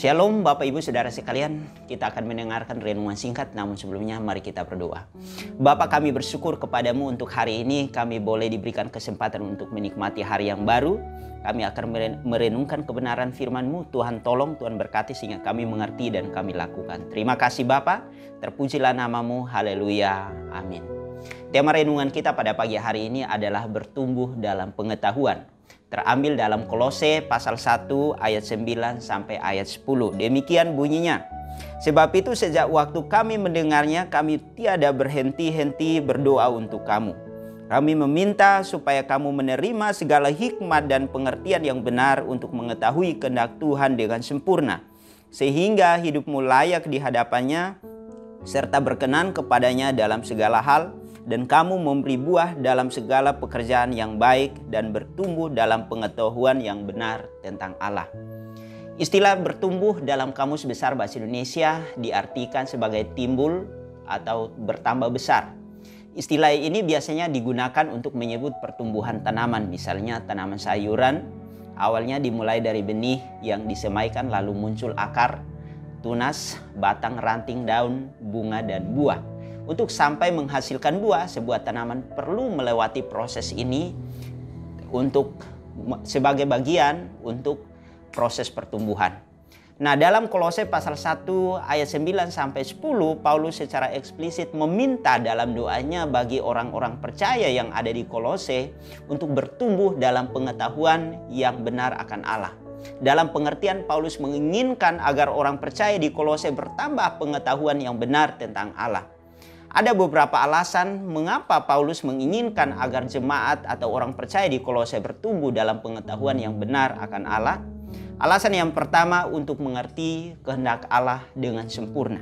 Shalom Bapak Ibu Saudara sekalian, kita akan mendengarkan renungan singkat, namun sebelumnya mari kita berdoa. Bapa, kami bersyukur kepadamu untuk hari ini kami boleh diberikan kesempatan untuk menikmati hari yang baru. Kami akan merenungkan kebenaran firman-Mu. Tuhan tolong, Tuhan berkati sehingga kami mengerti dan kami lakukan. Terima kasih Bapa, terpujilah nama-Mu, haleluya, amin. Tema renungan kita pada pagi hari ini adalah bertumbuh dalam pengetahuan. Terambil dalam Kolose pasal 1 ayat 9 sampai ayat 10. Demikian bunyinya. Sebab itu sejak waktu kami mendengarnya, kami tiada berhenti-henti berdoa untuk kamu. Kami meminta supaya kamu menerima segala hikmat dan pengertian yang benar untuk mengetahui kehendak Tuhan dengan sempurna. Sehingga hidupmu layak di hadapannya, serta berkenan kepadanya dalam segala hal, dan kamu memberi buah dalam segala pekerjaan yang baik dan bertumbuh dalam pengetahuan yang benar tentang Allah. Istilah bertumbuh dalam Kamus Besar Bahasa Indonesia diartikan sebagai timbul atau bertambah besar. Istilah ini biasanya digunakan untuk menyebut pertumbuhan tanaman, misalnya tanaman sayuran. Awalnya dimulai dari benih yang disemaikan lalu muncul akar, tunas, batang, ranting, daun, bunga, dan buah. Untuk sampai menghasilkan buah, sebuah tanaman perlu melewati proses ini sebagai bagian untuk proses pertumbuhan. Nah, dalam Kolose pasal 1 ayat 9 sampai 10, Paulus secara eksplisit meminta dalam doanya bagi orang-orang percaya yang ada di Kolose untuk bertumbuh dalam pengetahuan yang benar akan Allah. Dalam pengertian, Paulus menginginkan agar orang percaya di Kolose bertambah pengetahuan yang benar tentang Allah. Ada beberapa alasan mengapa Paulus menginginkan agar jemaat atau orang percaya di Kolose bertumbuh dalam pengetahuan yang benar akan Allah. Alasan yang pertama, untuk mengerti kehendak Allah dengan sempurna.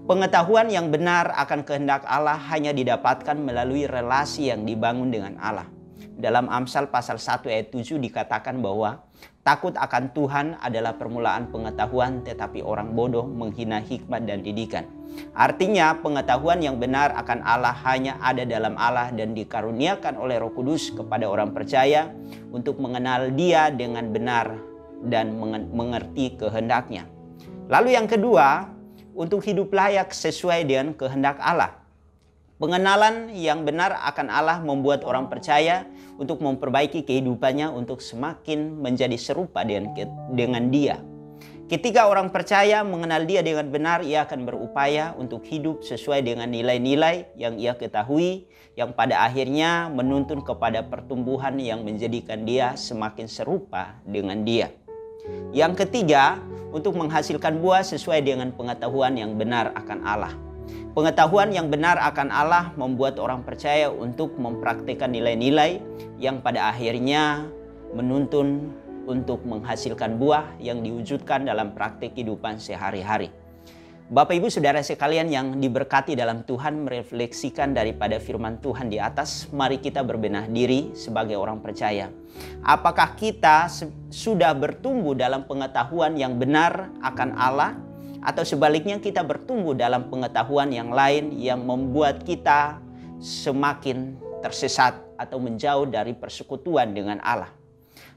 Pengetahuan yang benar akan kehendak Allah hanya didapatkan melalui relasi yang dibangun dengan Allah. Dalam Amsal pasal 1 ayat 7 dikatakan bahwa takut akan Tuhan adalah permulaan pengetahuan, tetapi orang bodoh menghina hikmat dan didikan. Artinya pengetahuan yang benar akan Allah hanya ada dalam Allah dan dikaruniakan oleh Roh Kudus kepada orang percaya untuk mengenal Dia dengan benar dan mengerti kehendaknya. Lalu yang kedua, untuk hidup layak sesuai dengan kehendak Allah. Pengenalan yang benar akan Allah membuat orang percaya untuk memperbaiki kehidupannya untuk semakin menjadi serupa dengan Dia. Ketika orang percaya mengenal Dia dengan benar, ia akan berupaya untuk hidup sesuai dengan nilai-nilai yang ia ketahui, yang pada akhirnya menuntun kepada pertumbuhan yang menjadikan dia semakin serupa dengan Dia. Yang ketiga, untuk menghasilkan buah sesuai dengan pengetahuan yang benar akan Allah. Pengetahuan yang benar akan Allah membuat orang percaya untuk mempraktikkan nilai-nilai yang pada akhirnya menuntun untuk menghasilkan buah yang diwujudkan dalam praktik kehidupan sehari-hari. Bapak Ibu Saudara sekalian yang diberkati dalam Tuhan, merefleksikan daripada firman Tuhan di atas, mari kita berbenah diri sebagai orang percaya. Apakah kita sudah bertumbuh dalam pengetahuan yang benar akan Allah? Atau sebaliknya kita bertumbuh dalam pengetahuan yang lain yang membuat kita semakin tersesat atau menjauh dari persekutuan dengan Allah.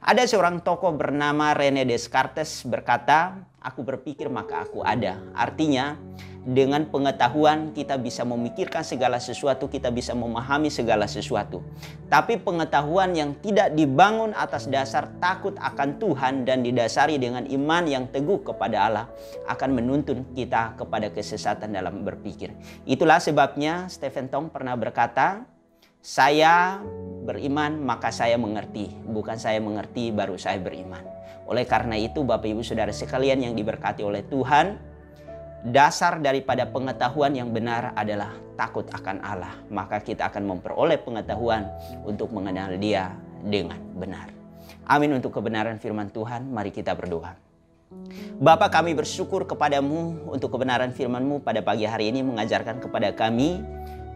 Ada seorang tokoh bernama René Descartes berkata, "Aku berpikir maka aku ada." Artinya, dengan pengetahuan kita bisa memikirkan segala sesuatu, kita bisa memahami segala sesuatu. Tapi pengetahuan yang tidak dibangun atas dasar takut akan Tuhan dan didasari dengan iman yang teguh kepada Allah akan menuntun kita kepada kesesatan dalam berpikir. Itulah sebabnya Stephen Tong pernah berkata, "Saya beriman maka saya mengerti, bukan saya mengerti baru saya beriman." Oleh karena itu Bapak Ibu Saudara sekalian yang diberkati oleh Tuhan, dasar daripada pengetahuan yang benar adalah takut akan Allah. Maka kita akan memperoleh pengetahuan untuk mengenal Dia dengan benar. Amin. Untuk kebenaran firman Tuhan, mari kita berdoa. Bapa, kami bersyukur kepadamu untuk kebenaran firman-Mu pada pagi hari ini mengajarkan kepada kami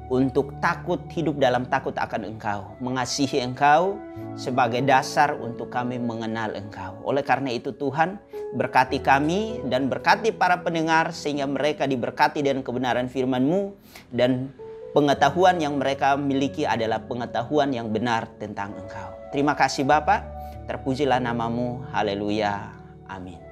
untuk takut, hidup dalam takut akan Engkau, mengasihi Engkau sebagai dasar untuk kami mengenal Engkau. Oleh karena itu Tuhan, berkati kami dan berkati para pendengar sehingga mereka diberkati dengan kebenaran firman-Mu dan pengetahuan yang mereka miliki adalah pengetahuan yang benar tentang Engkau. Terima kasih Bapa, terpujilah nama-Mu, haleluya, amin.